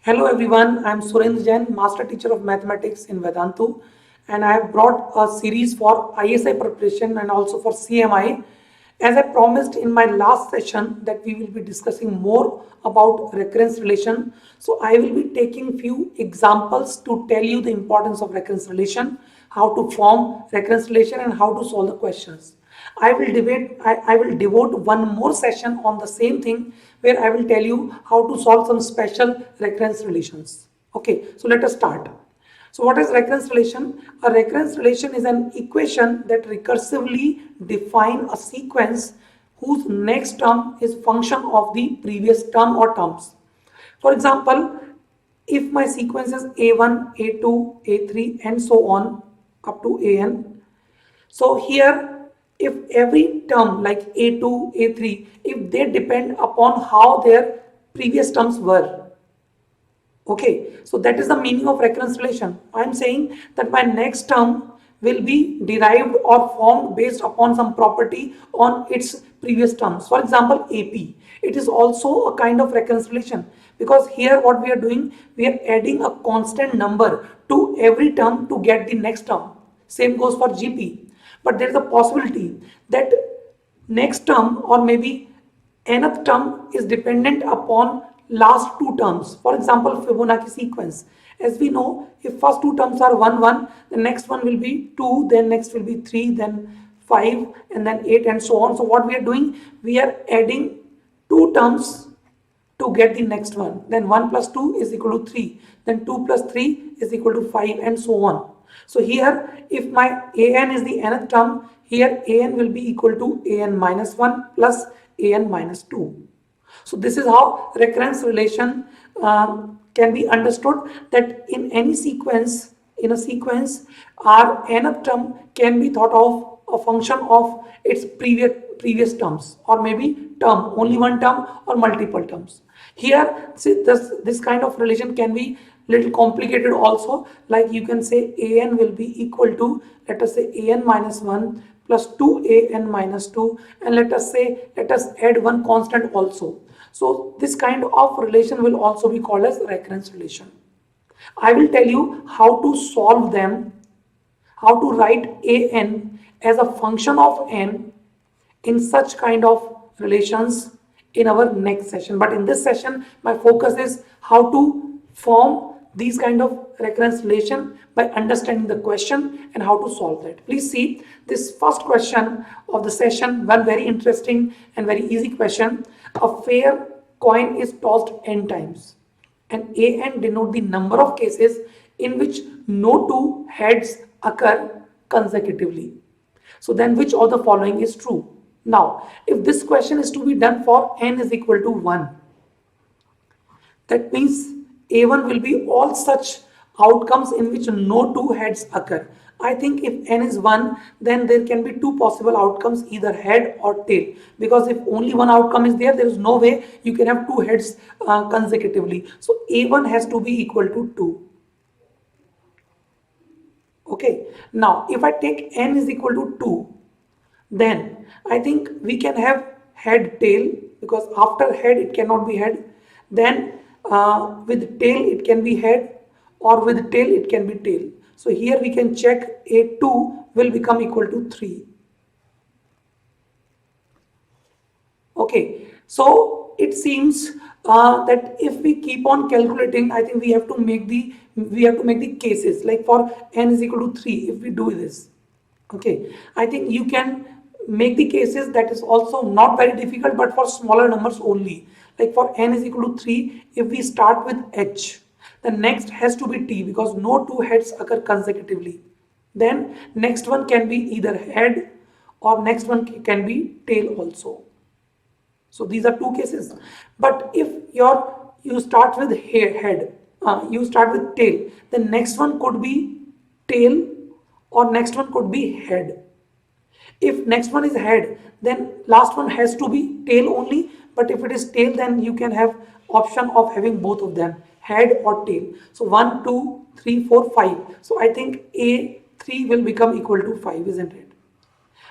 Hello everyone, I am Surendra, Master Teacher of Mathematics in Vedantu, and I have brought a series for ISI preparation and also for CMI. As I promised in my last session that we will be discussing more about recurrence relation. So I will be taking few examples to tell you the importance of recurrence relation, how to form recurrence relation and how to solve the questions. I will devote one more session on the same thing where I will tell you how to solve some special recurrence relations. Okay, so let us start. So what is recurrence relation? A recurrence relation is an equation that recursively define a sequence whose next term is function of the previous term or terms. For example, if my sequence is A1, A2, A3 and so on up to AN. So here if every term like A2, A3, if they depend upon how their previous terms were. Okay, so that is the meaning of recurrence relation. I am saying that my next term will be derived or formed based upon some property on its previous terms. For example, AP. It is also a kind of recurrence relation because here what we are doing, we are adding a constant number to every term to get the next term. Same goes for GP. But there is a possibility that next term or maybe nth term is dependent upon last two terms. For example, Fibonacci sequence. As we know, if first two terms are 1, 1, the next one will be 2, then next will be 3, then 5, and then 8 and so on. So what we are doing, we are adding two terms to get the next one. Then 1 plus 2 is equal to 3. Then 2 plus 3 is equal to 5 and so on. So here if my an is the nth term, here an will be equal to an minus 1 plus an minus 2. So this is how recurrence relation can be understood, that in any sequence, in a sequence, our nth term can be thought of a function of its previous terms, or maybe term, only one term or multiple terms. Here, see, this kind of relation can be little complicated also, like you can say an will be equal to, let us say an minus 1 plus 2an minus 2, and let us add one constant also. So this kind of relation will also be called as recurrence relation. I will tell you how to solve them, how to write an as a function of n in such kind of relations in our next session. But in this session, my focus is how to form these kind of recurrence relation by understanding the question and how to solve that. Please see this first question of the session, one very interesting and very easy question. A fair coin is tossed n times and an denote the number of cases in which no two heads occur consecutively. So then which of the following is true? Now, if this question is to be done for n is equal to 1, that means A1 will be all such outcomes in which no two heads occur. I think if n is 1, then there can be two possible outcomes, either head or tail. Because if only one outcome is there, there is no way you can have two heads consecutively. So A1 has to be equal to 2. Okay, now if I take n is equal to 2, then I think we can have head tail, because after head it cannot be head. Then with tail it can be head, or with tail it can be tail. So here we can check A2 will become equal to 3. Okay, so it seems that if we keep on calculating, I think we have to make the cases, like for n is equal to 3. If we do this, okay, I think you can make the cases. That is also not very difficult, but for smaller numbers only. Like for n is equal to 3, if we start with h, the next has to be t, because no two heads occur consecutively. Then next one can be either head, or next one can be tail also. So these are two cases. But if you start with head, you start with tail, the next one could be tail or next one could be head. If next one is head, then last one has to be tail only. But if it is tail, then you can have option of having both of them, head or tail. So 1, 2, 3, 4, 5. So I think A3 will become equal to 5, isn't it?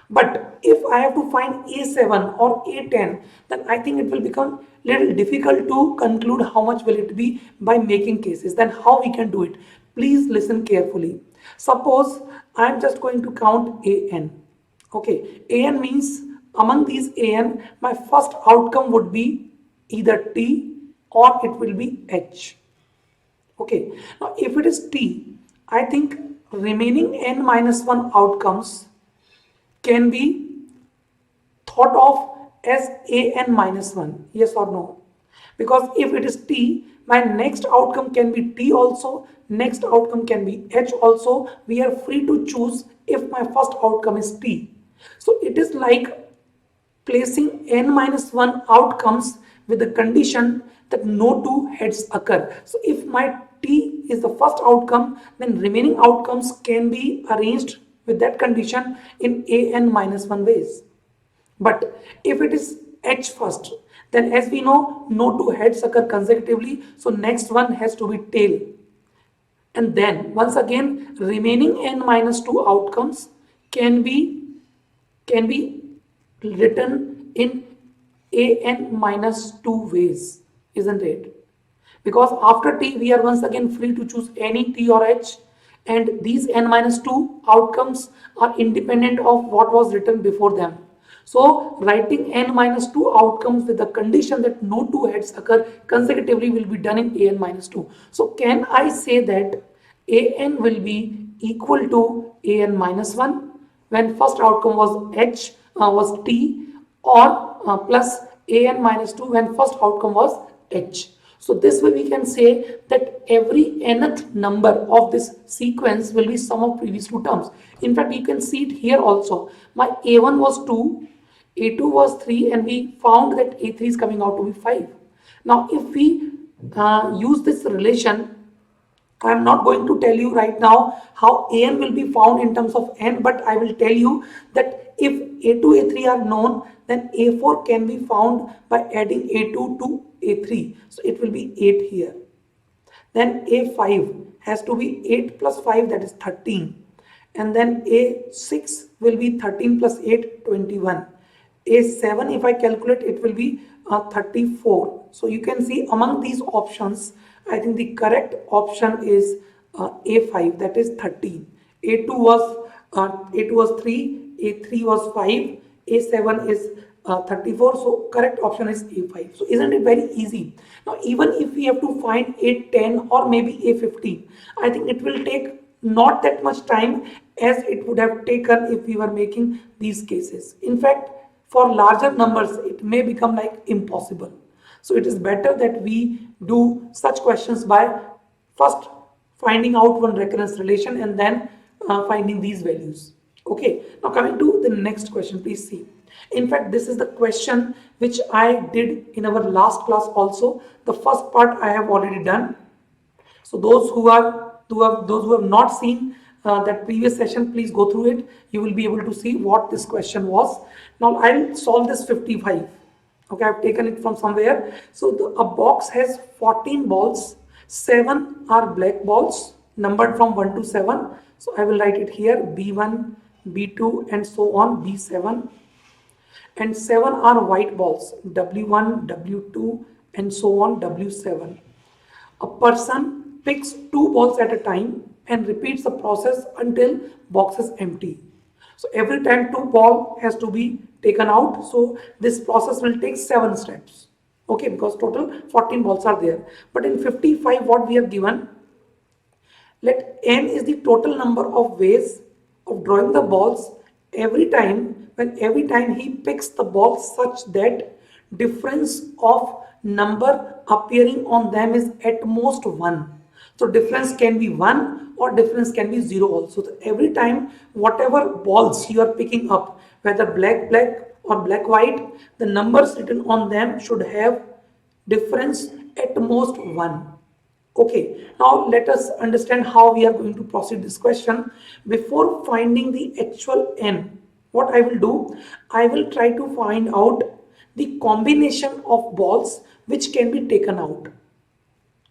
But if I have to find A7 or A10, then I think it will become little difficult to conclude how much will it be by making cases. Then how we can do it? Please listen carefully. Suppose I am just going to count AN. Okay, AN means among these AN, my first outcome would be either T or it will be H. Okay, now if it is T, I think remaining n minus 1 outcomes can be thought of as an minus 1, yes or no? Because if it is T, my next outcome can be T also, next outcome can be H also. We are free to choose if my first outcome is T. So it is like placing n minus 1 outcomes with the condition that no two heads occur. So if my T is the first outcome, then remaining outcomes can be arranged with that condition in an minus 1 ways. But if it is H first, then as we know, no two heads occur consecutively, so next one has to be tail. And then once again, remaining n minus 2 outcomes can be written in an minus 2 ways, isn't it? Because after T, we are once again free to choose any T or H, and these n minus 2 outcomes are independent of what was written before them. So writing n minus 2 outcomes with the condition that no two heads occur consecutively will be done in an minus 2. So can I say that an will be equal to an minus 1 when first outcome was H was T, or plus an minus 2 when first outcome was H. So this way we can say that every nth number of this sequence will be sum of previous two terms. In fact, you can see it here also. My A1 was 2, A2 was 3, and we found that A3 is coming out to be 5. Now if we use this relation, I am not going to tell you right now how an will be found in terms of n, but I will tell you that if A2, A3 are known, then A4 can be found by adding A2 to A3. So it will be 8 here. Then A5 has to be 8 plus 5, that is 13. And then A6 will be 13 plus 8, 21. A7, if I calculate, it will be 34. So you can see among these options, I think the correct option is A5, that is 13. A2 was 3, A3 was 5, A7 is 34. So correct option is A5. So isn't it very easy? Now even if we have to find A10 or maybe A15, I think it will take not that much time as it would have taken if we were making these cases. In fact, for larger numbers, it may become like impossible. So it is better that we do such questions by first finding out one recurrence relation and then finding these values. Okay, now coming to the next question, please see. In fact, this is the question which I did in our last class also. The first part I have already done. So those who have not seen that previous session, please go through it. You will be able to see what this question was. Now I'll solve this 55. Okay, I've taken it from somewhere. So a box has 14 balls. 7 are black balls numbered from 1 to 7. So I will write it here, B1, B2 and so on, B7. And 7 are white balls, W1, W2 and so on, W7. A person picks 2 balls at a time and repeats the process until box is empty. So every time 2 ball has to be taken out. So this process will take 7 steps. Okay, because total 14 balls are there. But in 55, what we have given, let n is the total number of ways of drawing the balls every time he picks the ball such that difference of number appearing on them is at most 1. So difference can be 1 or difference can be 0 also. So every time whatever balls you are picking up, whether black or black white, the numbers written on them should have difference at most 1. Okay, now let us understand how we are going to proceed this question. Before finding the actual n, what I will do, I will try to find out the combination of balls which can be taken out.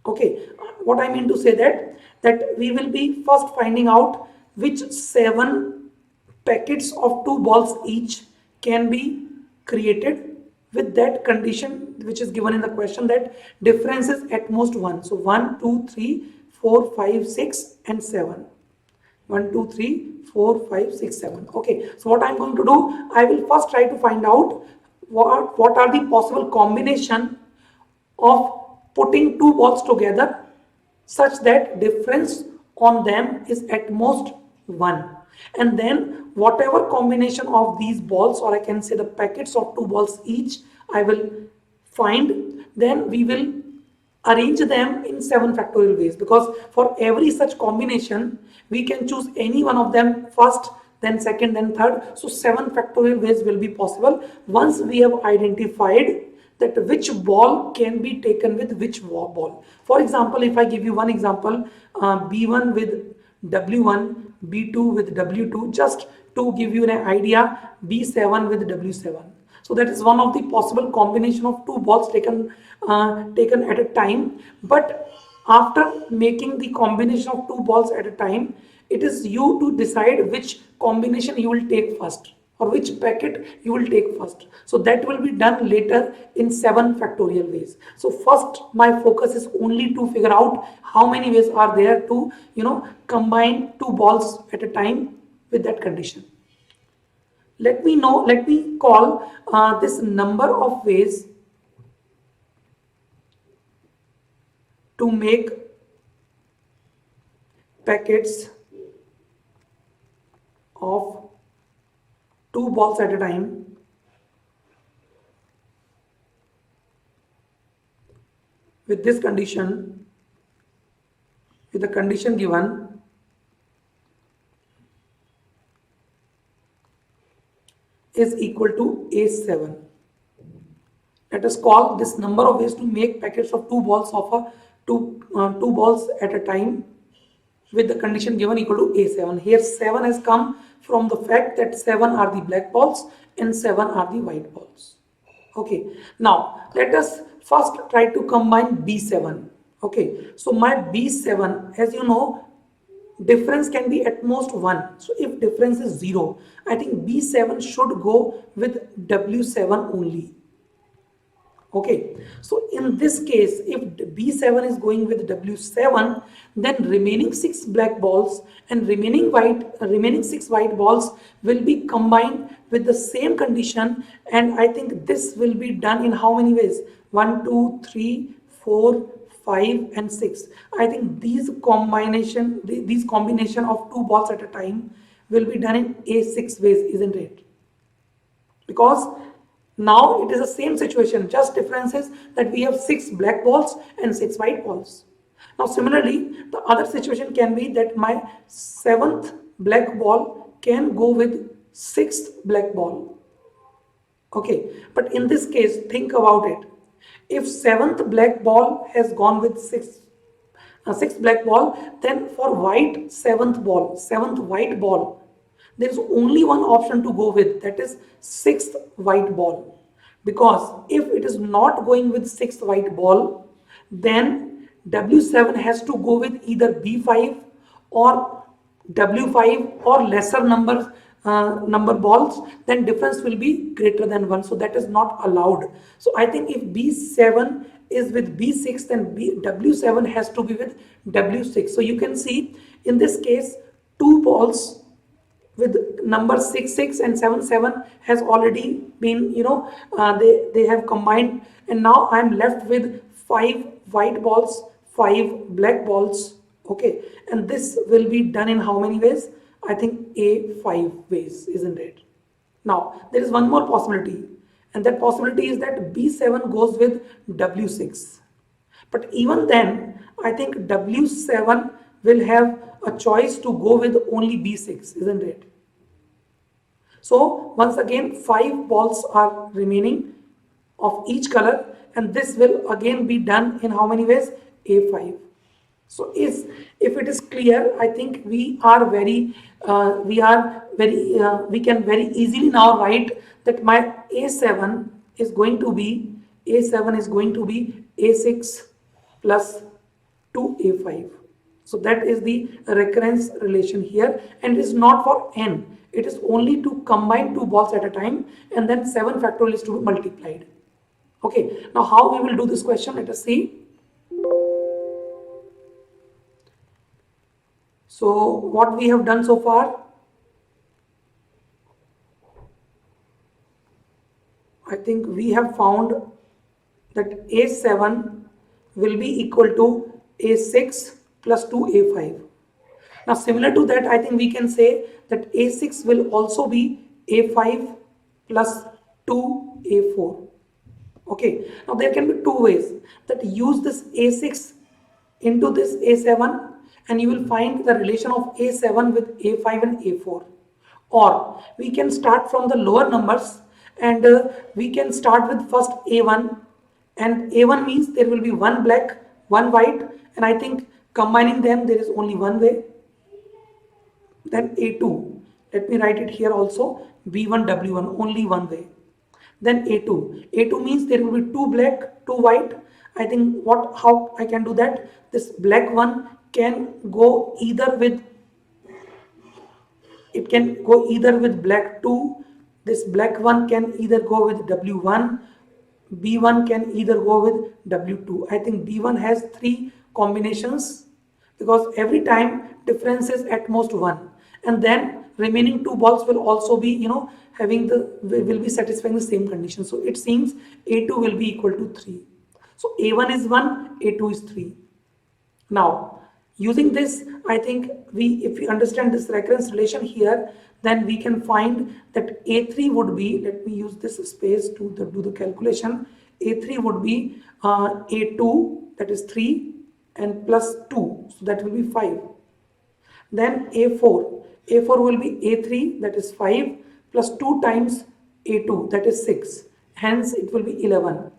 Okay, what I mean to say that we will be first finding out which 7 packets of 2 balls each can be created with that condition which is given in the question, that difference is at most 1. So 1, 2, 3, 4, 5, 6 and 7. 1, 2, 3, 4, 5, 6, 7. Okay, so what I'm going to do, I will first try to find out what are the possible combination of putting 2 balls together such that difference on them is at most 1, and then whatever combination of these balls, or I can say the packets of 2 balls each, I will find, then we will arrange them in 7 factorial ways, because for every such combination we can choose any one of them first, then second, then third. So 7 factorial ways will be possible once we have identified that which ball can be taken with which ball. For example, if I give you one example, B1 with W1, B2 with W2, just to give you an idea, B7 with W7. So that is one of the possible combination of 2 balls taken at a time. But after making the combination of 2 balls at a time, it is you to decide which combination you will take first, or which packet you will take first. So that will be done later in 7 factorial ways. So first my focus is only to figure out how many ways are there to combine 2 balls at a time with that condition. Let me call this number of ways to make packets of 2 balls at a time with this condition, with the condition given, is equal to A7. Let us call this number of ways to make packets of 2 balls of two balls at a time with the condition given equal to A7. Here 7 has come from the fact that 7 are the black balls and 7 are the white balls. Okay, now let us first try to combine B7. Okay, so my B7, as you know, difference can be at most 1. So if difference is 0, I think B7 should go with W7 only. Okay, so in this case, if B7 is going with W7, then remaining 6 black balls and remaining 6 white balls will be combined with the same condition, and I think this will be done in how many ways? 1, 2, 3, 4, 5 and 6. I think these combination of 2 balls at a time will be done in A6 ways, isn't it? Because now it is the same situation, just difference is that we have 6 black balls and 6 white balls. Now similarly, the other situation can be that my 7th black ball can go with 6th black ball. Okay, but in this case, think about it. If 7th black ball has gone with 6th black ball, then for white 7th white ball, there is only one option to go with, that is 6th white ball. Because if it is not going with 6th white ball, then W7 has to go with either B5 or W5 or lesser number balls, then difference will be greater than 1. So that is not allowed. So I think if B7 is with B6, then W7 has to be with W6. So you can see in this case 2 balls with number 6 6 and 7 7 has already been they have combined, and now I am left with 5 white balls, 5 black balls. Okay, and this will be done in how many ways? I think A5 ways, isn't it? Now there is one more possibility, and that possibility is that B7 goes with W6, but even then I think W7 will have a choice to go with only B6, isn't it? So once again 5 balls are remaining of each color, and this will again be done in how many ways? A5. So if it is clear, I think we can very easily now write that my A7 is going to be A6 plus 2A5. So that is the recurrence relation here, and it is not for n. It is only to combine two balls at a time, and then 7 factorial is to be multiplied. Okay, now how we will do this question, let us see. So what we have done so far, I think we have found that A7 will be equal to A6 plus 2A5. Now similar to that, I think we can say that A6 will also be A5 plus 2A4. Okay, now there can be two ways that use this A6 into this A7, and you will find the relation of A7 with A5 and A4. Or we can start from the lower numbers, and we can start with first A1, and A1 means there will be one black, one white, and I think combining them there is only one way. Then A2, let me write it here also, B1 W1, only one way. Then A2 means there will be two black, two white. I think how I can do that, this black one can go either with, it can go either with black 2, this black one can either go with W1, B1 can either go with W2. I think B1 has 3 combinations, because every time difference is at most 1, and then remaining 2 balls will also be, having will be satisfying the same condition. So it seems A2 will be equal to 3. So A1 is 1, A2 is 3. Now using this, I think if we understand this recurrence relation here, then we can find that A3 would be, let me use this space to do the calculation. A3 would be A2, that is 3, and plus 2, so that will be 5. Then A4 will be A3, that is 5, plus 2 times A2, that is 6, hence it will be 11.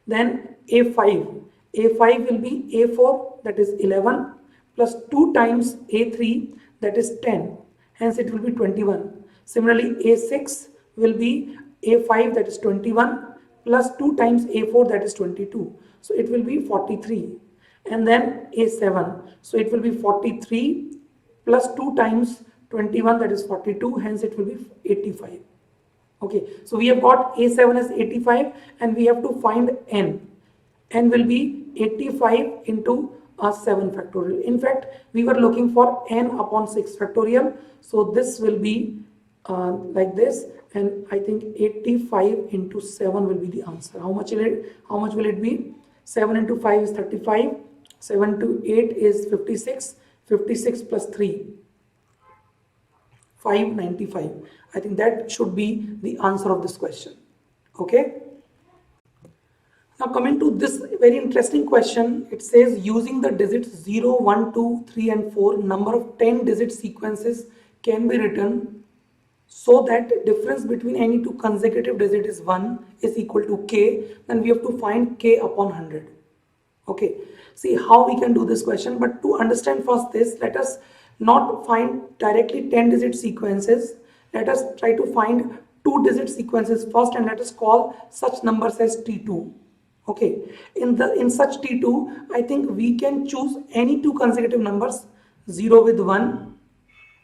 Then A5 will be A4, that is 11, plus 2 times A3, that is 10, hence it will be 21. Similarly, A6 will be A5, that is 21, plus 2 times A4, that is 22, so it will be 43. And then A7, so it will be 43 plus 2 times 21, that is 42, hence it will be 85. Okay, so we have got A7 as 85, and we have to find n. N will be 85 into 7 factorial. In fact, we were looking for n upon 6 factorial, so this will be like this, and I think 85 into 7 will be the answer. How much will it be? 7 into 5 is 35, 7 to 8 is 56, 56 plus 3, 595. I think that should be the answer of this question. Okay. Now coming to this very interesting question, it says using the digits 0, 1, 2, 3 and 4, number of 10 digit sequences can be written so that difference between any two consecutive digits is 1 is equal to k. Then we have to find k upon 100. Okay, see how we can do this question, but to understand first this, let us not find directly 10 digit sequences. Let us try to find 2 digit sequences first, and let us call such numbers as T2. Okay, in such T2, I think we can choose any 2 consecutive numbers, 0 with 1,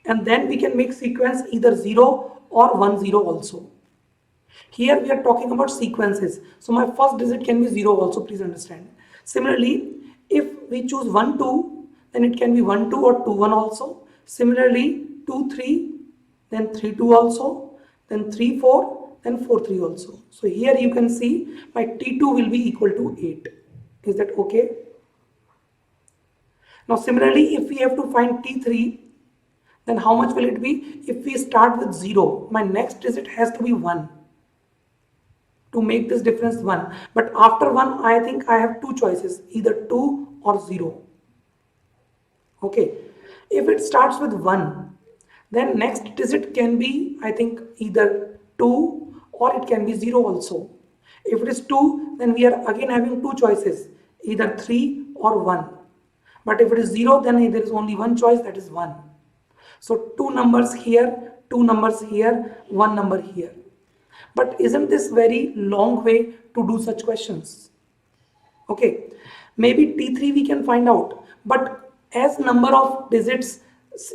and then we can make sequence either 0 or 1 0 also. Here we are talking about sequences, so my first digit can be 0 also, please understand. Similarly, if we choose 1 2, then it can be 1 2 or 2 1 also. Similarly, 2 3, then 3 2 also, then 3 4, then 4 3 also. So here you can see my T2 will be equal to 8. Is that okay? Now similarly, if we have to find T3, then how much will it be? If we start with 0, my next digit has to be 1 to make this difference 1. But after 1, I think I have 2 choices, either 2 or 0. Okay, if it starts with 1, then next digit can be, I think, either 2 or it can be 0 also. If it is 2, then we are again having 2 choices, either 3 or 1. But if it is 0, then there is only one choice, that is 1. So 2 numbers here, 2 numbers here, 1 number here. But isn't this very long way to do such questions? Okay, maybe T3 we can find out, but As number of digits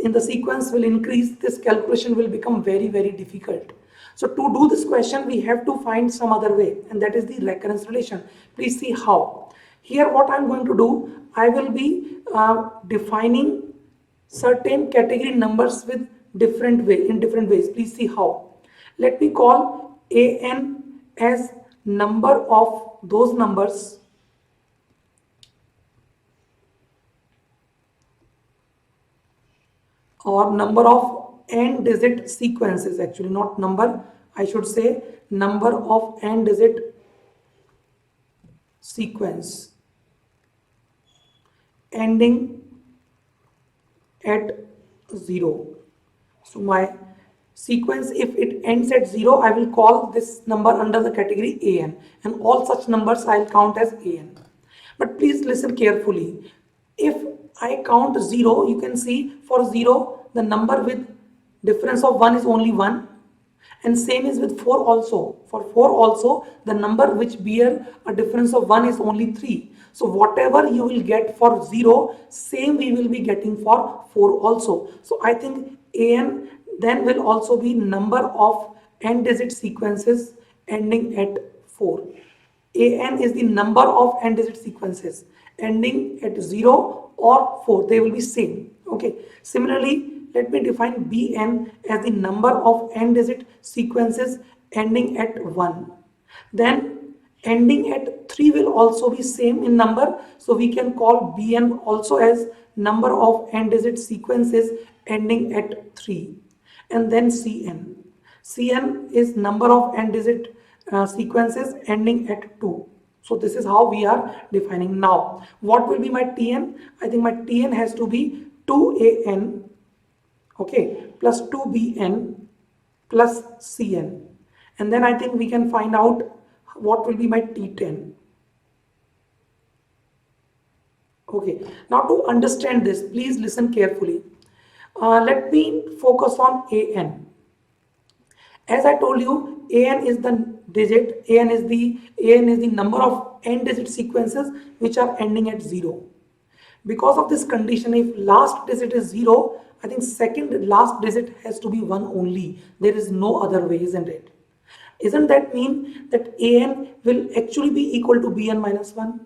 in the sequence will increase, this calculation will become very, very difficult. So to do this question, we have to find some other way, and that is the recurrence relation. Please see how. Here what I'm going to do, I will be defining certain category numbers with in different ways. Please see how. Let me call an as number of those numbers or number of n digit sequences, actually not number, I should say number of n digit sequence ending at 0. So my sequence, if it ends at 0, I will call this number under the category an, and all such numbers I will count as an. But please listen carefully. If I count 0, you can see for 0 the number with difference of 1 is only 1, and same is with 4 also. For 4 also the number which bear a difference of 1 is only 3. So whatever you will get for 0, same we will be getting for 4 also. So I think an then will also be number of n digit sequences ending at 4. An is the number of n digit sequences ending at 0 or 4. They will be same. Okay. Similarly, let me define Bn as the number of n digit sequences ending at 1. Then ending at 3 will also be same in number. So we can call Bn also as number of n digit sequences ending at 3. And then Cn. Cn is number of n digit sequences ending at 2. So this is how we are defining. Now, what will be my Tn? I think my Tn has to be 2an, okay, plus 2bn plus Cn. And then I think we can find out what will be my T10. Okay, now to understand this, please listen carefully. Let me focus on an. As I told you, an is the digit, an is the number of n digit sequences which are ending at 0. Because of this condition, if last digit is 0, I think second last digit has to be 1 only. There is no other way, isn't it? Isn't that mean that an will actually be equal to bn minus 1?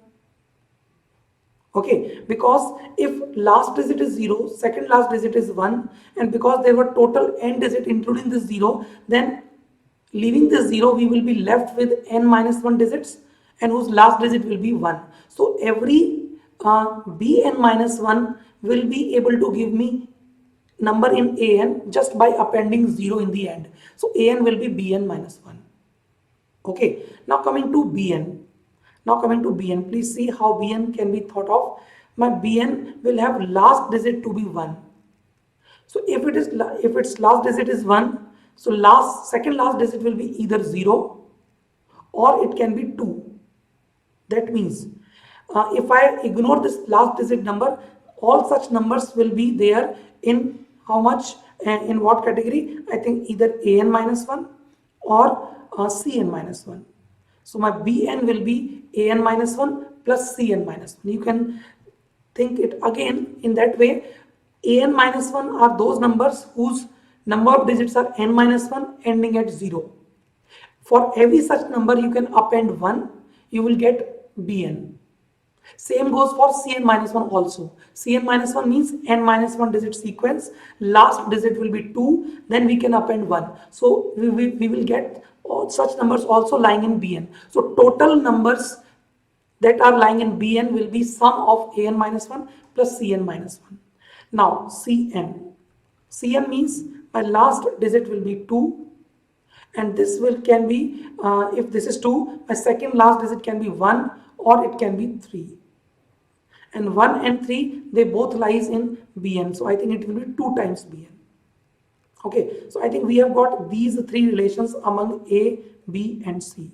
Okay, because if last digit is 0, second last digit is 1, and because there were total n digit including this 0, then leaving this 0 we will be left with n minus 1 digits, and whose last digit will be 1. So every bn minus 1 will be able to give me number in an just by appending 0 in the end. So an will be bn minus 1. Okay, now coming to bn. Please see how bn can be thought of. My bn will have last digit to be 1. So if its last digit is 1, so second last digit will be either 0 or it can be 2. That means if I ignore this last digit number, all such numbers will be there in how much, in what category? I think either an minus 1 or cn minus 1. So my bn will be an minus 1 plus cn minus 1. You can think it again in that way. An minus 1 are those numbers whose number of digits are n minus 1 ending at 0. For every such number you can append 1, you will get bn. Same goes for cn minus 1 also. Cn minus 1 means n minus 1 digit sequence. Last digit will be 2. Then we can append 1. So we will get all such numbers also lying in bn. So total numbers that are lying in bn will be sum of an minus 1 plus cn minus 1. Now cn. Cn means my last digit will be 2. And this can be, if this is 2, my second last digit can be 1 or it can be 3. And 1 and 3, they both lies in bn. So I think it will be 2 times bn. Okay, so I think we have got these 3 relations among A, B and C.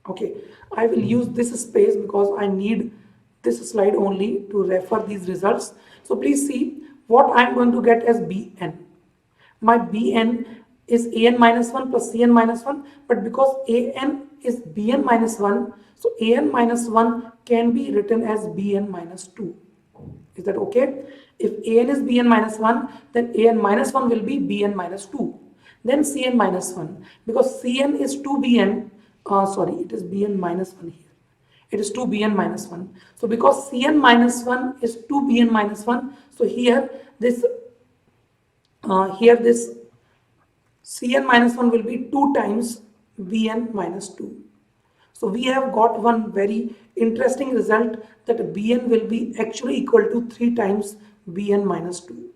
Okay, I will use this space because I need this slide only to refer these results. So please see what I am going to get as Bn. My Bn is an minus 1 plus cn minus 1, but because an is bn minus 1. So an minus 1 can be written as bn minus 2. Is that okay? If an is bn minus 1, then an minus 1 will be bn minus 2. Then cn minus 1. Because cn is 2bn, it is bn minus 1 here. It is 2bn minus 1. So because cn minus 1 is 2bn minus 1, so here this cn minus 1 will be 2 times bn minus 2. So we have got one very interesting result that bn will be actually equal to 3 times bn minus 2.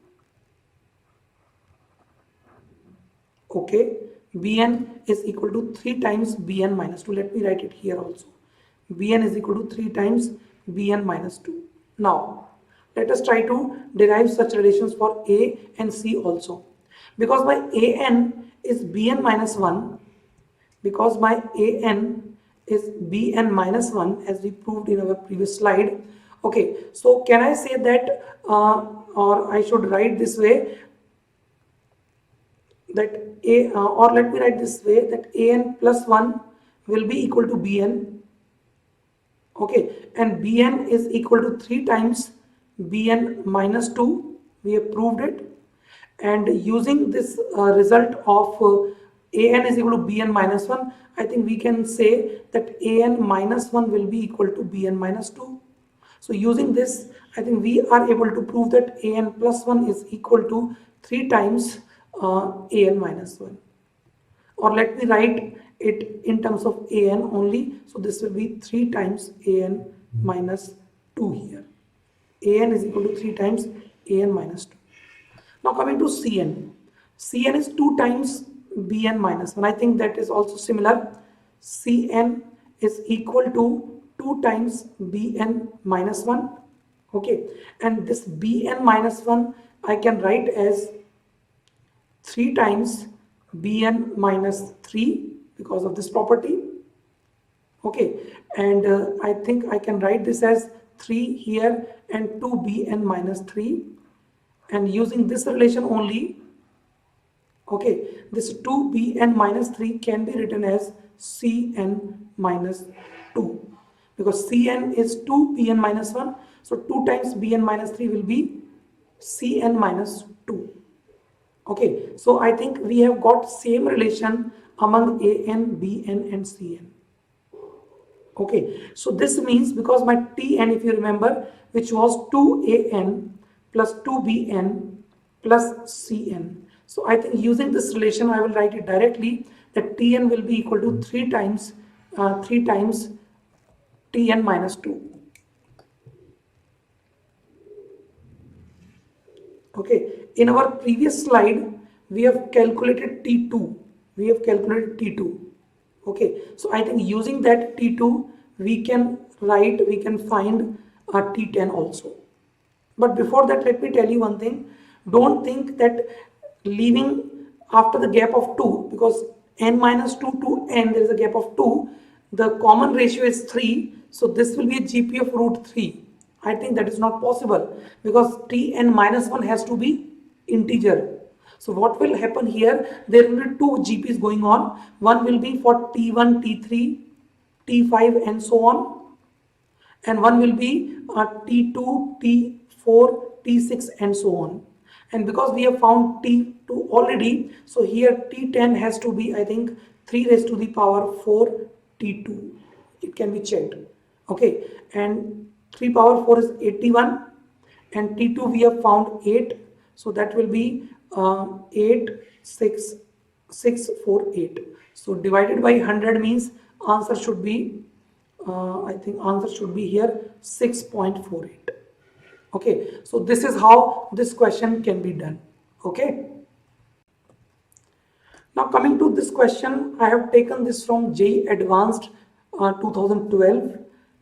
Okay, bn is equal to 3 times bn minus 2. Let me write it here also. Bn is equal to 3 times bn minus 2. Now, let us try to derive such relations for A and C also. Because my an is bn minus 1, because my an is bn minus 1 as we proved in our previous slide. Okay, so can I say that, or I should write this way, that or let me write this way, that an plus 1 will be equal to bn. Okay, and bn is equal to 3 times bn minus 2. We have proved it. And using this result of an is equal to bn minus 1, I think we can say that an minus 1 will be equal to bn minus 2. So using this, I think we are able to prove that an plus 1 is equal to 3 times an minus 1. Or let me write it in terms of an only. So this will be 3 times an minus 2 here. An is equal to 3 times an minus 2. Now coming to cn. Cn is 2 times bn minus 1. I think that is also similar. Cn is equal to 2 times bn minus 1. Okay, and this bn minus 1 I can write as 3 times bn minus 3 because of this property. Okay, and I think I can write this as 3 here and 2bn minus 3, and using this relation only, okay, this 2bn minus 3 can be written as cn minus 2, because cn is 2bn minus 1, so 2 times bn minus 3 will be cn minus 2. Okay, so I think we have got same relation among an, bn and cn. Okay, so this means because my tn, if you remember, which was 2an plus 2bn plus cn. So I think using this relation, I will write it directly that tn will be equal to 3 times tn minus 2. Okay, in our previous slide, we have calculated T2. Okay, so I think using that T2, we can find a T10 also. But before that, let me tell you one thing. Don't think that leaving after the gap of 2, because n minus 2 to n, there is a gap of 2. The common ratio is 3. So this will be a GP of root 3. I think that is not possible because tn minus 1 has to be integer. So what will happen here, there will be 2 GPs going on. One will be for T1, T3, T5 and so on. And one will be T2, T4, T6 and so on. And because we have found T2 already, so here T10 has to be, I think, 3 raised to the power 4 T2. It can be checked. Okay, and 3 power 4 is 81, and T2 we have found 8, so that will be 8, 6, 6, 4, 8. So divided by 100 means answer should be, I think answer should be here 6.48. Okay, so this is how this question can be done. Okay. Now coming to this question, I have taken this from JEE Advanced 2012.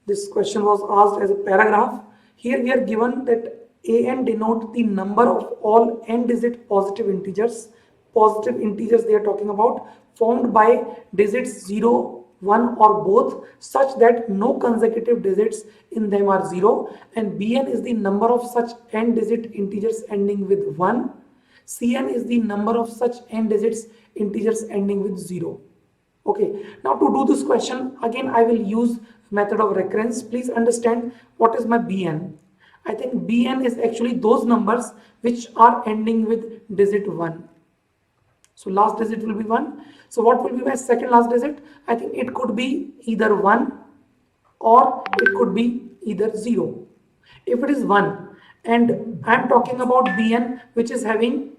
This question was asked as a paragraph. Here we are given that an denote the number of all n-digit positive integers. Positive integers they are talking about, formed by digits 0, 1 or both, such that no consecutive digits in them are 0, and bn is the number of such n-digit integers ending with 1. Cn is the number of such n-digits integers ending with 0. Okay, now to do this question, again I will use method of recurrence. Please understand what is my Bn. I think Bn is actually those numbers which are ending with digit 1. So last digit will be 1. So what will be my second last digit? I think it could be either 1 or it could be either 0. If it is 1 and I am talking about Bn which is having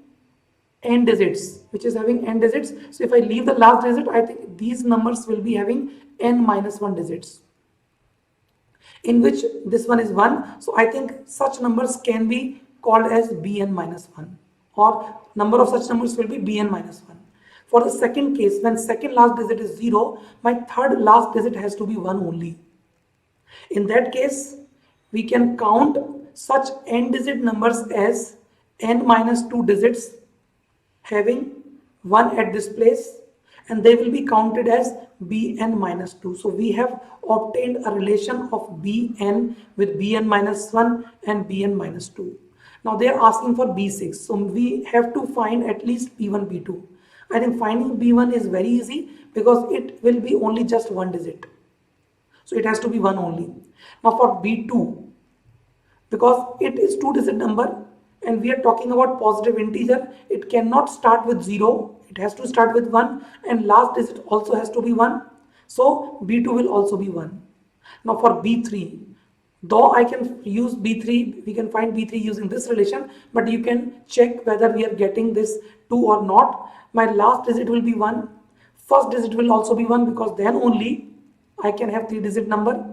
n digits, so if I leave the last digit, I think these numbers will be having n minus 1 digits, in which this one is 1. So I think such numbers can be called as Bn minus 1, or number of such numbers will be Bn minus 1. For the second case, when second last digit is 0, my third last digit has to be 1 only. In that case, we can count such n digit numbers as n minus 2 digits having 1 at this place, and they will be counted as Bn minus 2. So we have obtained a relation of Bn with Bn minus 1 and Bn minus 2. Now they are asking for B6. So we have to find at least B1, B2. I think finding B1 is very easy because it will be only just 1 digit. So it has to be 1 only. Now for B2, because it is 2 digit number, and we are talking about positive integer, it cannot start with 0, it has to start with 1, and last digit also has to be 1. So B2 will also be 1. Now for B3, though I can use B3, we can find B3 using this relation, but you can check whether we are getting this 2 or not. My last digit will be 1, first digit will also be 1, because then only I can have 3 digit number.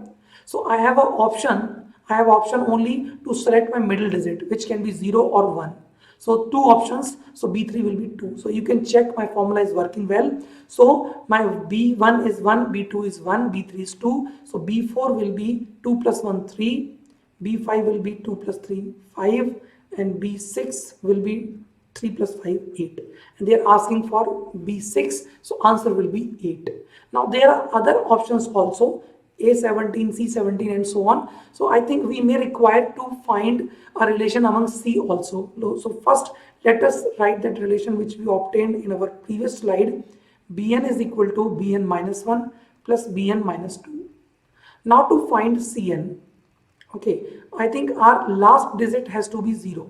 So I have an option. I have option only to select my middle digit, which can be 0 or 1. So 2 options, so B3 will be 2. So you can check my formula is working well. So my B1 is 1, B2 is 1, B3 is 2. So B4 will be 2 plus 1, 3. B5 will be 2 plus 3, 5. And B6 will be 3 plus 5, 8. And they are asking for B6. So answer will be 8. Now there are other options also. A17, C17 and so on. So I think we may require to find a relation among C also. So first let us write that relation which we obtained in our previous slide. Bn is equal to Bn minus 1 plus Bn minus 2. Now to find Cn, okay, I think our last digit has to be 0.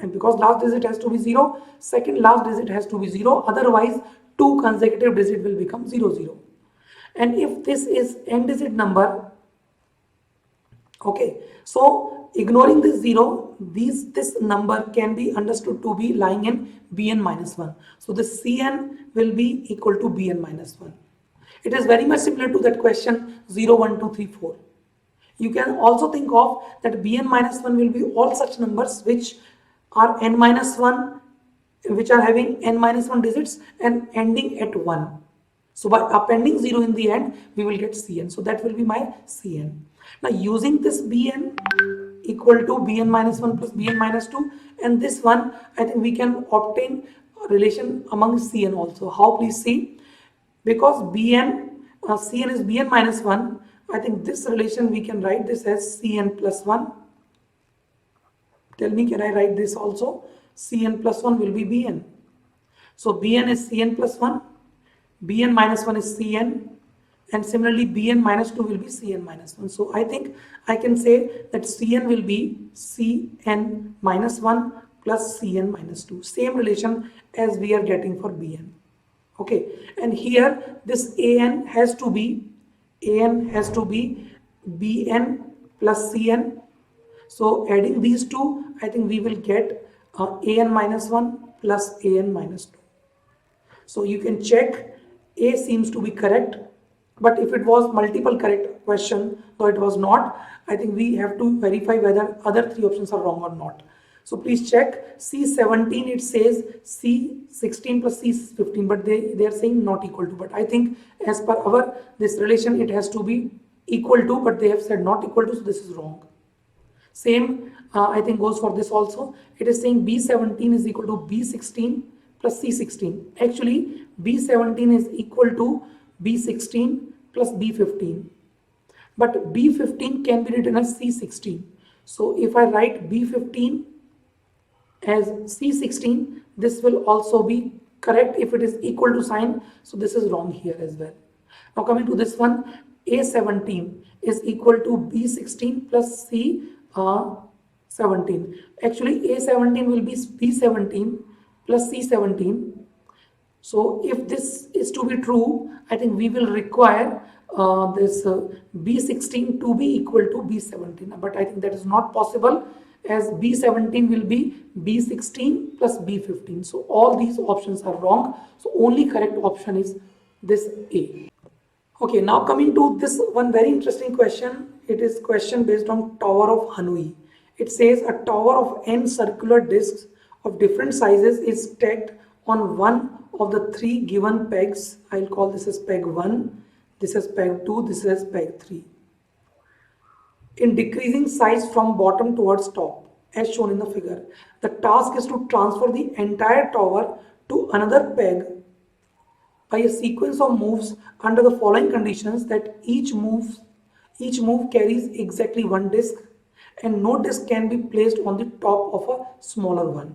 And because last digit has to be 0, second last digit has to be 0. Otherwise, 2 consecutive digits will become 0, 0. And if this is n digit number, okay, so ignoring this 0, this number can be understood to be lying in Bn minus 1. So the Cn will be equal to Bn minus 1. It is very much similar to that question 0, 1, 2, 3, 4. You can also think of that Bn minus 1 will be all such numbers which are n minus 1, which are having n minus 1 digits and ending at 1. So by appending 0 in the end, we will get Cn. So that will be my Cn. Now using this Bn equal to Bn minus 1 plus Bn minus 2, and this one, I think we can obtain a relation among Cn also. How? Please see. Because Cn is Bn minus 1, I think this relation we can write this as Cn plus 1. Tell me, can I write this also? Cn plus 1 will be Bn. So Bn is Cn plus 1. Bn minus 1 is Cn, and similarly Bn minus 2 will be Cn minus 1. So I think I can say that Cn will be Cn minus 1 plus Cn minus 2. Same relation as we are getting for Bn. Okay, and here this An has to be Bn plus Cn. So adding these two, I think we will get An minus 1 plus An minus 2. So you can check. A seems to be correct, but if it was multiple correct question, though it was not, I think we have to verify whether other 3 options are wrong or not. So please check. C17 it says C16 plus C15, but they are saying not equal to. But I think as per our this relation it has to be equal to, but they have said not equal to, so this is wrong. Same I think goes for this also. It is saying B17 is equal to B16 plus C16. Actually, B17 is equal to B16 plus B15. But B15 can be written as C16. So if I write B15 as C16, this will also be correct if it is equal to sign. So this is wrong here as well. Now coming to this one, A17 is equal to B16 plus C17. Actually A17 will be B17 plus C17. So if this is to be true, I think we will require this B16 to be equal to B17. But I think that is not possible, as B17 will be B16 plus B15. So all these options are wrong. So only correct option is this A. Okay, now coming to this one very interesting question. It is question based on Tower of Hanoi. It says a tower of n circular discs of different sizes is stacked on one of the three given pegs. I'll call this as peg 1, this is peg 2, this is peg 3. In decreasing size from bottom towards top, as shown in the figure. The task is to transfer the entire tower to another peg by a sequence of moves under the following conditions: that each move carries exactly one disk and no disk can be placed on the top of a smaller one.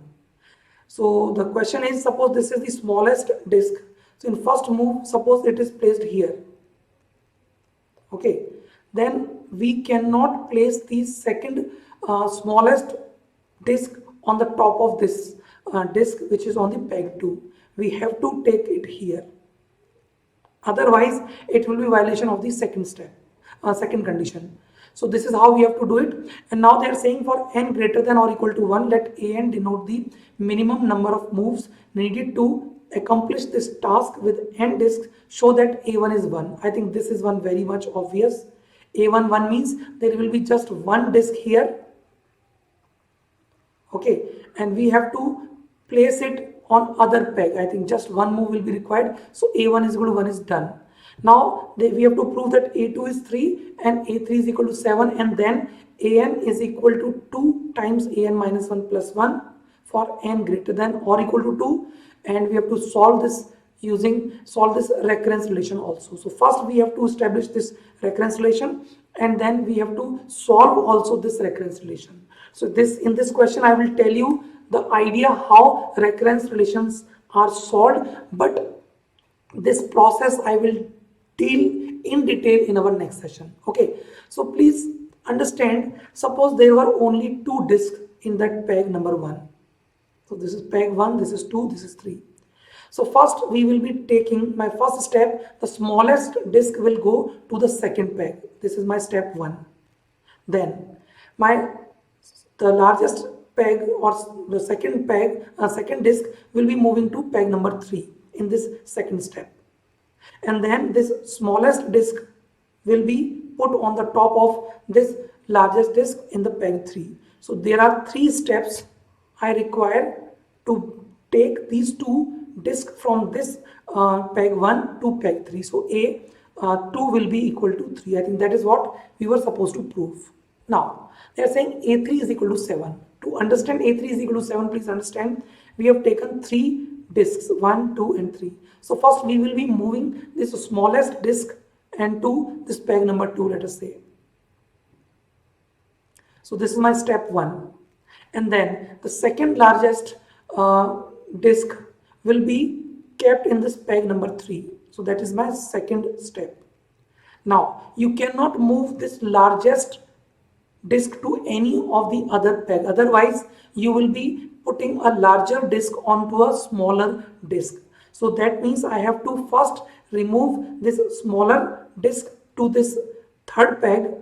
So the question is, suppose this is the smallest disk. So in first move, suppose it is placed here. Okay, then we cannot place the second smallest disk on the top of this disk which is on the peg 2. We have to take it here. Otherwise, it will be violation of the second step, second condition. So this is how we have to do it. And now they are saying for n greater than or equal to 1, let an denote the minimum number of moves needed to accomplish this task with n disks. Show that a1 is 1. I think this is one very much obvious. A1 1 means there will be just one disk here. Okay, and we have to place it on other peg. I think just one move will be required. So a1 is equal to 1 is done. Now we have to prove that a2 is 3 and a3 is equal to 7, and then an is equal to 2 times an minus 1 plus 1 for n greater than or equal to 2, and we have to solve this recurrence relation also. So first we have to establish this recurrence relation, and then we have to solve also this recurrence relation. So in this question I will tell you the idea how recurrence relations are solved, but this process I will deal in detail in our next session. Okay, so please understand, suppose there were only two disks in that peg number 1. So this is peg 1, this is 2, this is 3. So first we will be taking my first step. The smallest disk will go to the second peg. This is my step 1. Then the largest peg or the second disk will be moving to peg number 3 in this second step. And then this smallest disk will be put on the top of this largest disk in the peg 3. So there are 3 steps I require to take these two disks from this peg 1 to peg 3. So A2 will be equal to 3. I think that is what we were supposed to prove. Now they are saying A3 is equal to 7. To understand A3 is equal to 7, please understand we have taken 3 disks 1, 2 and 3. So first we will be moving this smallest disk and to this peg number 2, let us say. So this is my step 1, and then the second largest disk will be kept in this peg number 3. So that is my second step. Now you cannot move this largest disk to any of the other peg, otherwise you will be putting a larger disk onto a smaller disk. So that means I have to first remove this smaller disk to this third peg,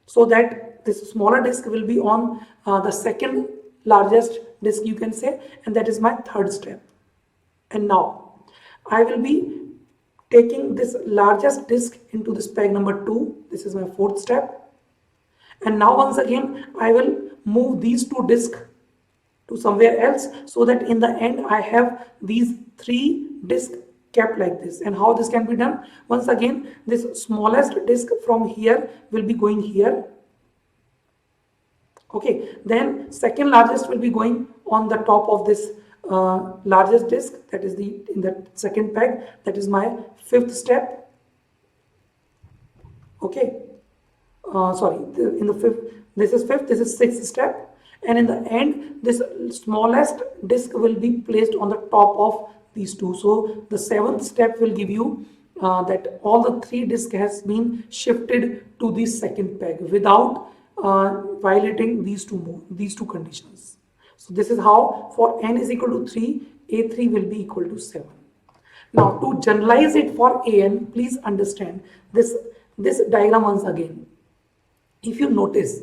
so that this smaller disk will be on the second largest disk, you can say, and that is my third step. And now I will be taking this largest disk into this peg number 2. This is my fourth step. And now once again I will move these 2 disks to somewhere else, so that in the end I have these 3 disks kept like this. And how this can be done? Once again, this smallest disk from here will be going here. Okay, then second largest will be going on the top of this largest disk, that is in the second peg. That is my fifth step. Okay, in the fifth, this is fifth, this is sixth step, and in the end this smallest disk will be placed on the top of these two. So the seventh step will give you that all the three discs has been shifted to the second peg without violating these two conditions. So this is how for n is equal to 3, A3 will be equal to 7. Now to generalize it for AN, please understand this diagram once again. If you notice,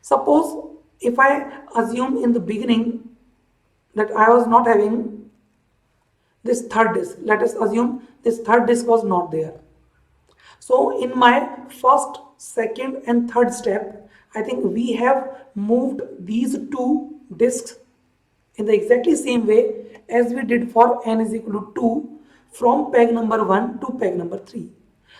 suppose if I assume in the beginning that I was not having this third disk, let us assume this third disk was not there. So in my first, second and third step, I think we have moved these two disks in the exactly same way as we did for n is equal to 2 from peg number 1 to peg number 3.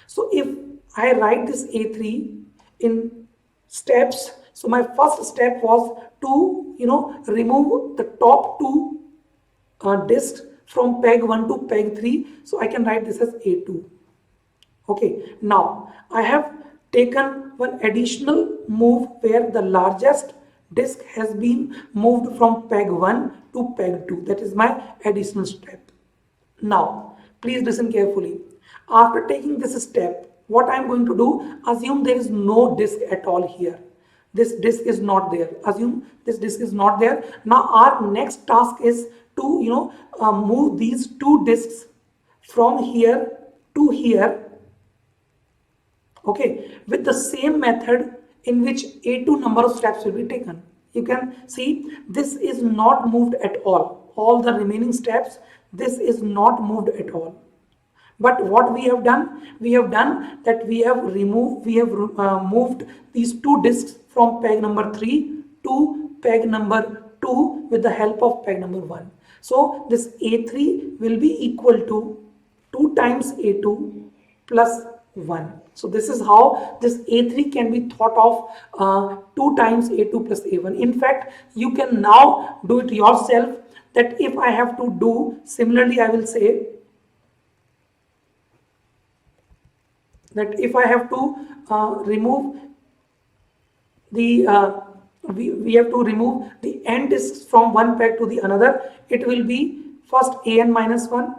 So if I write this A3 in steps, so my first step was to remove the top two disks from peg 1 to peg 3. So I can write this as A2. Okay, now I have taken one additional move where the largest disk has been moved from peg 1 to peg 2. That is my additional step. Now please listen carefully. After taking this step, what I am going to do, assume there is no disk at all here. This disk is not there. Assume this disk is not there. Now our next task is to move these two disks from here to here. Okay, with the same method in which A2 number of steps will be taken. You can see this is not moved at all. All the remaining steps, this is not moved at all. But what we have done that we have moved these two disks from peg number 3 to peg number 2 with the help of peg number 1. So this A3 will be equal to 2 times A2 plus 1. So this is how this A3 can be thought of 2 times A2 plus A1. In fact, you can now do it yourself, that if I have to do similarly, I will say that if I have to remove the we have to remove the n disks from one peg to the another, it will be first an minus 1,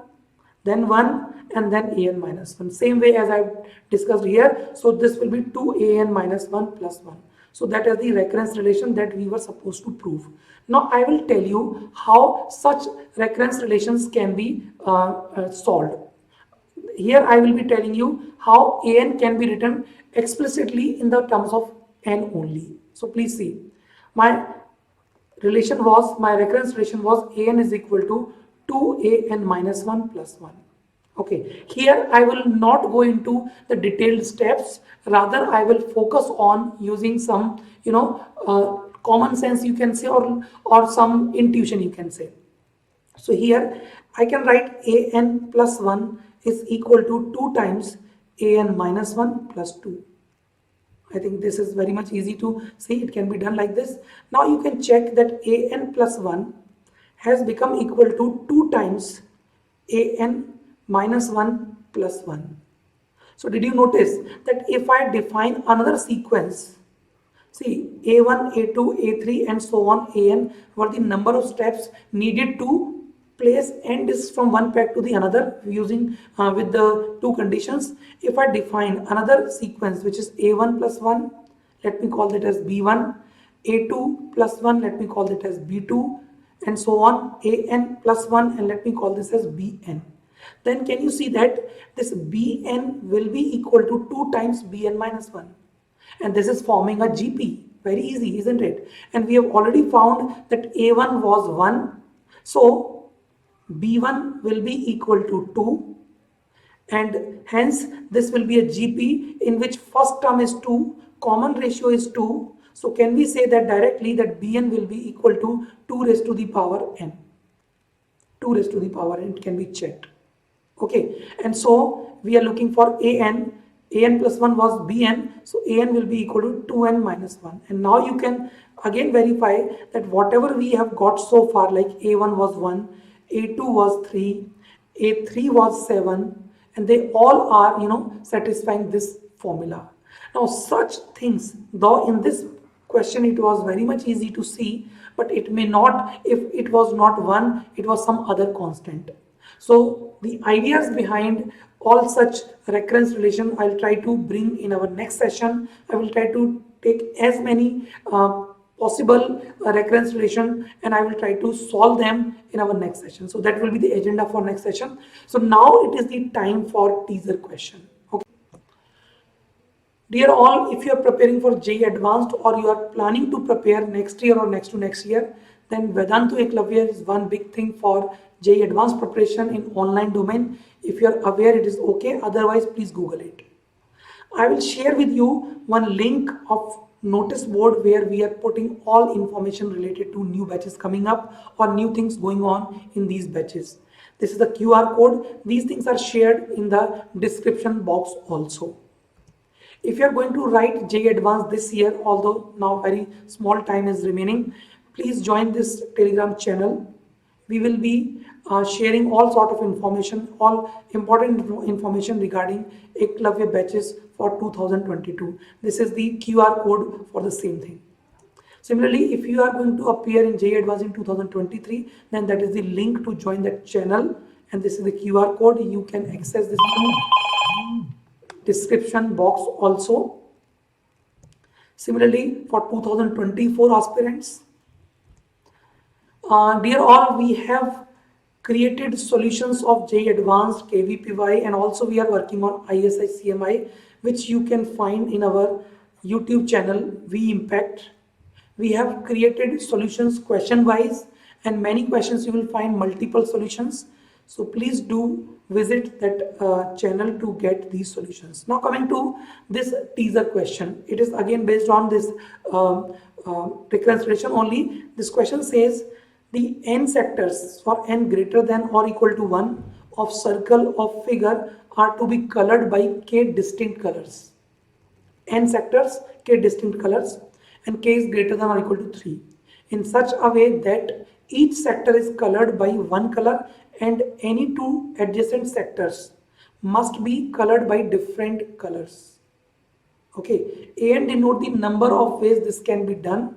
then 1, and then an minus 1, same way as I've discussed here. So this will be 2an minus 1 plus 1. So that is the recurrence relation that we were supposed to prove. Now I will tell you how such recurrence relations can be solved. Here I will be telling you how an can be written explicitly in the terms of n only. So please see, my recurrence relation was an is equal to 2an minus 1 plus 1. Okay, here I will not go into the detailed steps, rather I will focus on using some common sense, you can say, or some intuition, you can say. So here I can write an plus 1 is equal to 2 times an minus 1 plus 2. I think this is very much easy to see. It can be done like this. Now you can check that an plus 1 has become equal to 2 times an minus 1 plus 1. So did you notice that if I define another sequence, see A1, A2, A3 and so on, an were the number of steps needed to place n disks from one peg to the another using with the two conditions. If I define another sequence which is A1 plus 1, let me call that as B1, A2 plus 1, let me call that as B2, and so on, an plus 1, and let me call this as Bn. Then can you see that this Bn will be equal to 2 times Bn minus 1, and this is forming a GP. Very easy, isn't it? And we have already found that A1 was 1, so B1 will be equal to 2, and hence this will be a GP in which first term is 2, common ratio is 2. So can we say that directly that Bn will be equal to 2 raised to the power n. 2 raised to the power n can be checked. Okay, and so we are looking for an plus 1 was Bn, so an will be equal to 2n minus 1. And now you can again verify that whatever we have got so far, like A1 was 1, A2 was 3, A3 was 7, and they all are satisfying this formula. Now such things, though in this question it was very much easy to see, but it may not, if it was not 1, it was some other constant. So the ideas behind all such recurrence relation I'll try to bring in our next session. I will try to take as many possible recurrence relation and I will try to solve them in our next session. So that will be the agenda for next session. So now it is the time for teaser question. Okay. Dear all, if you are preparing for JEE Advanced or you are planning to prepare next year or next to next year, then Vedantu Eklavya is one big thing for JEE Advanced preparation in online domain. If you are aware, it is okay. Otherwise, please Google it. I will share with you one link of notice board where we are putting all information related to new batches coming up or new things going on in these batches. This is the QR code. These things are shared in the description box also. If you are going to write JEE Advanced this year, although now very small time is remaining, please join this Telegram channel. We will be sharing all sort of information, all important information regarding Eklavya batches for 2022. This is the QR code for the same thing. Similarly, if you are going to appear in JEE Advanced in 2023, then that is the link to join that channel, and this is the QR code. You can access this through description box also. Similarly, for 2024 aspirants, dear all, we have created solutions of JEE Advanced, KVPY, and also we are working on ISI CMI, which you can find in our YouTube channel, V Impact. We have created solutions question wise, and many questions you will find multiple solutions. So please do visit that channel to get these solutions. Now coming to this teaser question, it is again based on this recurrence relation only. This question says the n sectors for n greater than or equal to 1 of circle of figure are to be colored by k distinct colors. N sectors, k distinct colors, and k is greater than or equal to 3 in such a way that each sector is colored by one color and any two adjacent sectors must be colored by different colors. Okay, and denote the number of ways this can be done.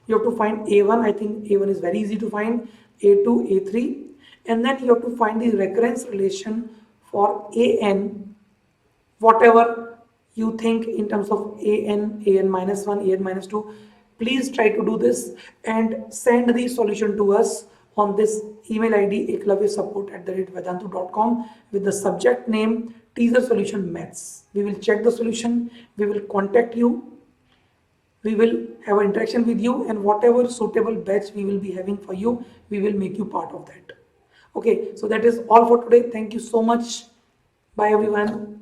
You have to find A1. I think A1 is very easy to find. A2, A3, and then you have to find the recurrence relation for AN, whatever you think in terms of AN, AN minus 1, AN minus 2. Please try to do this and send the solution to us on this email ID eklavyaSupport@vedantu.com with the subject name teaser solution maths. We will check the solution, we will contact you, we will have an interaction with you, and whatever suitable batch we will be having for you, we will make you part of that. Okay, so that is all for today. Thank you so much. Bye everyone.